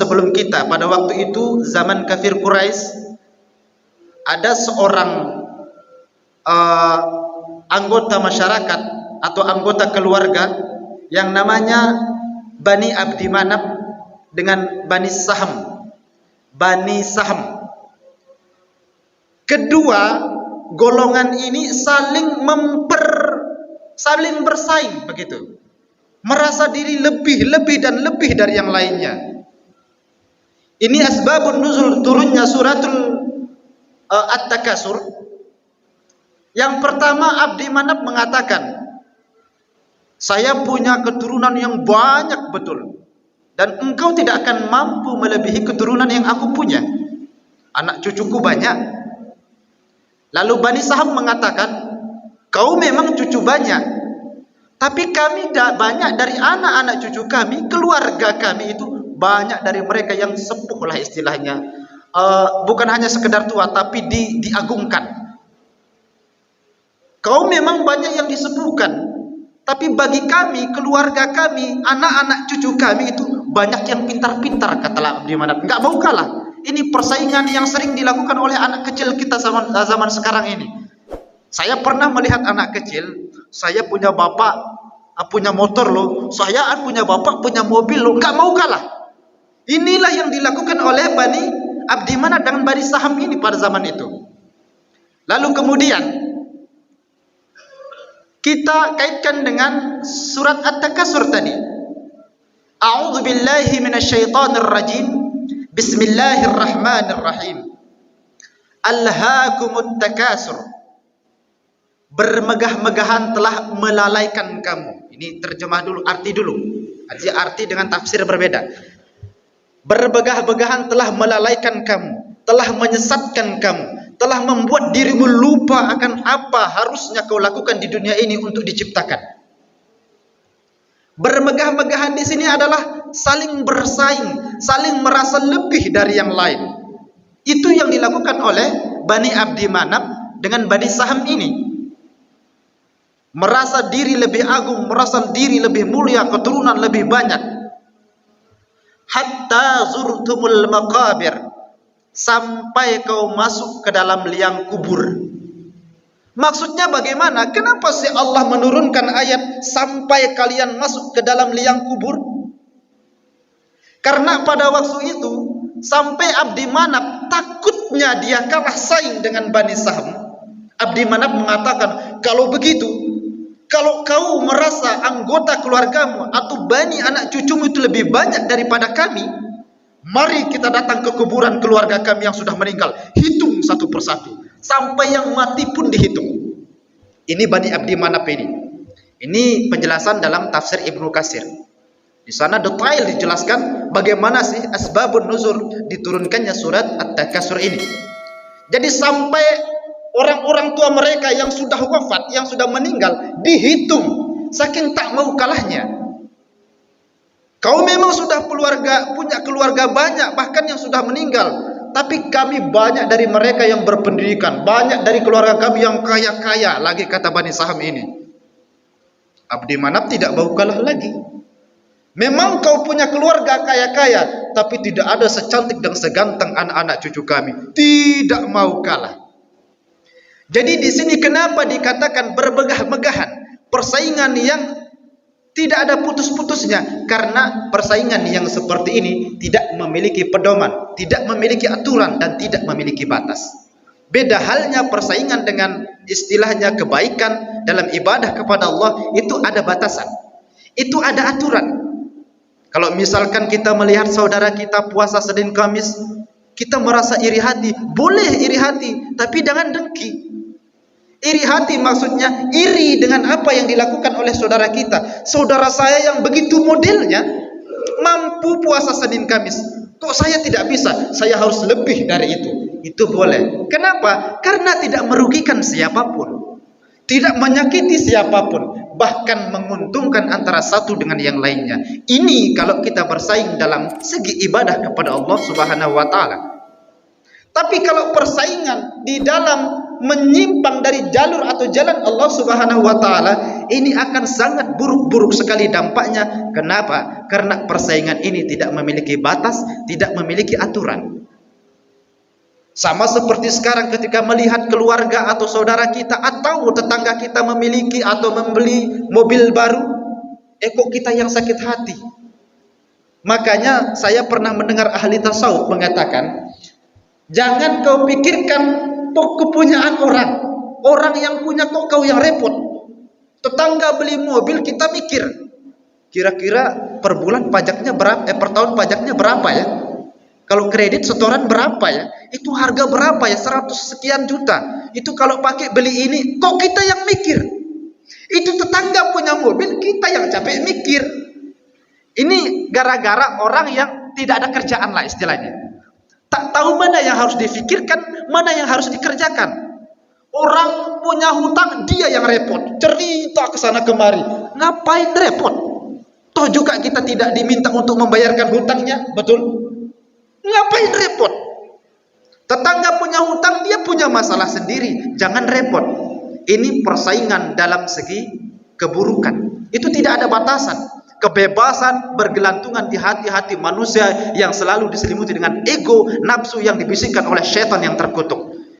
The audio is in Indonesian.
sebelum kita. Pada waktu itu zaman kafir Quraisy, ada seorang anggota masyarakat atau anggota keluarga yang namanya Bani Abdi Manaf dengan Bani Saham. Bani Saham. Kedua golongan ini saling bersaing begitu. Merasa diri lebih dan lebih dari yang lainnya. Ini asbabun nuzul turunnya suratul At-Takasur. Yang pertama, Abdi Manaf mengatakan, saya punya keturunan yang banyak betul, dan engkau tidak akan mampu melebihi keturunan yang aku punya. Anak cucuku banyak. Lalu Bani Saham mengatakan, kau memang cucu banyak, tapi kami tidak banyak dari anak-anak cucu kami, keluarga kami itu banyak dari mereka yang sepuh lah istilahnya. Bukan hanya sekedar tua, tapi diagungkan. Kau memang banyak yang disepuhkan, tapi bagi kami, keluarga kami, anak-anak cucu kami itu banyak yang pintar-pintar, kata Abdi Manaf. Enggak mau kalah. Ini persaingan yang sering dilakukan oleh anak kecil kita zaman sekarang ini. Saya pernah melihat anak kecil, saya punya bapak, punya motor loh, saya punya bapak, punya mobil loh, enggak mau kalah. Inilah yang dilakukan oleh Bani Abdi Manaf dengan Bani Saham ini pada zaman itu. Lalu kemudian kita kaitkan dengan surat At-Takasur tadi. A'udzu billahi minasyaitonir rajim. Bismillahirrahmanirrahim. Alhaakumut takasur. Bermegah-megahan telah melalaikan kamu. Ini terjemah dulu, arti dulu. Arti dengan tafsir berbeda. Bermegah-megahan telah melalaikan kamu, telah menyesatkan kamu, telah membuat dirimu lupa akan apa harusnya kau lakukan di dunia ini untuk diciptakan. Bermegah-megahan di sini adalah saling bersaing, saling merasa lebih dari yang lain. Itu yang dilakukan oleh Bani Abdi Manaf dengan Bani Saham ini. Merasa diri lebih agung, merasa diri lebih mulia, keturunan lebih banyak. Hatta zurtumul maqabir, sampai kau masuk ke dalam liang kubur. Maksudnya bagaimana? Kenapa sih Allah menurunkan ayat sampai kalian masuk ke dalam liang kubur? Karena pada waktu itu sampai Abdi Manaf takutnya dia kalah saing dengan Bani Saham. Abdi Manaf mengatakan, kalau begitu, kalau kau merasa anggota keluargamu atau bani anak cucumu itu lebih banyak daripada kami, mari kita datang ke kuburan keluarga kami yang sudah meninggal. Hitung satu persatu, sampai yang mati pun dihitung. Ini Bani Abdi Manaf ini. Ini penjelasan dalam tafsir Ibnu Katsir. Di sana detail dijelaskan bagaimana sih asbabun nuzul diturunkannya surat At-Takasur ini. Jadi sampai orang-orang tua mereka yang sudah wafat, yang sudah meninggal, dihitung, saking tak mau kalahnya. Kau memang sudah punya keluarga banyak, bahkan yang sudah meninggal, tapi kami banyak dari mereka yang berpendidikan, banyak dari keluarga kami yang kaya-kaya lagi, kata Bani Saham ini. Abdi Manaf tidak mau kalah lagi. Memang kau punya keluarga kaya-kaya, tapi tidak ada secantik dan seganteng anak-anak cucu kami. Tidak mau kalah. Jadi di sini kenapa dikatakan bermegah-megahan, persaingan yang tidak ada putus-putusnya? Karena persaingan yang seperti ini tidak memiliki pedoman, tidak memiliki aturan, dan tidak memiliki batas. Beda halnya persaingan dengan istilahnya kebaikan dalam ibadah kepada Allah, itu ada batasan, itu ada aturan. Kalau misalkan kita melihat saudara kita puasa Senin Kamis, kita merasa iri hati, boleh iri hati, tapi jangan dengki. Iri hati maksudnya iri dengan apa yang dilakukan oleh saudara kita. Saudara saya yang begitu modelnya mampu puasa Senin Kamis, kok saya tidak bisa? Saya harus lebih dari itu. Itu boleh. Kenapa? Karena tidak merugikan siapapun, tidak menyakiti siapapun, bahkan menguntungkan antara satu dengan yang lainnya. Ini kalau kita bersaing dalam segi ibadah kepada Allah Subhanahu wa taala. Tapi kalau persaingan di dalam menyimpang dari jalur atau jalan Allah Subhanahu wa taala, ini akan sangat buruk-buruk sekali dampaknya. Kenapa? Karena persaingan ini tidak memiliki batas, tidak memiliki aturan. Sama seperti sekarang ketika melihat keluarga atau saudara kita atau tetangga kita memiliki atau membeli mobil baru, kok kita yang sakit hati. Makanya saya pernah mendengar ahli tasawuf mengatakan, jangan kau pikirkan kepunyaan orang. Orang yang punya kok kau yang repot. Tetangga beli mobil kita mikir, kira-kira per bulan pajaknya berapa? Per tahun pajaknya berapa ya? Kalau kredit setoran berapa ya? Itu harga berapa ya? 100 sekian juta. Itu kalau pakai beli ini, kok kita yang mikir? Itu tetangga punya mobil, kita yang capek mikir. Ini gara-gara orang yang tidak ada kerjaan lah istilahnya. Tak tahu mana yang harus difikirkan, mana yang harus dikerjakan. Orang punya hutang, dia yang repot, cerita ke sana kemari. Ngapain repot? Toh juga kita tidak diminta untuk membayarkan hutangnya, betul? Ngapain repot? Tetangga punya hutang, dia punya masalah sendiri. Jangan repot. Ini persaingan dalam segi keburukan. Itu tidak ada batasan. Kebebasan bergelantungan di hati-hati manusia yang selalu diselimuti dengan ego, nafsu yang dibisikkan oleh setan yang terkutuk.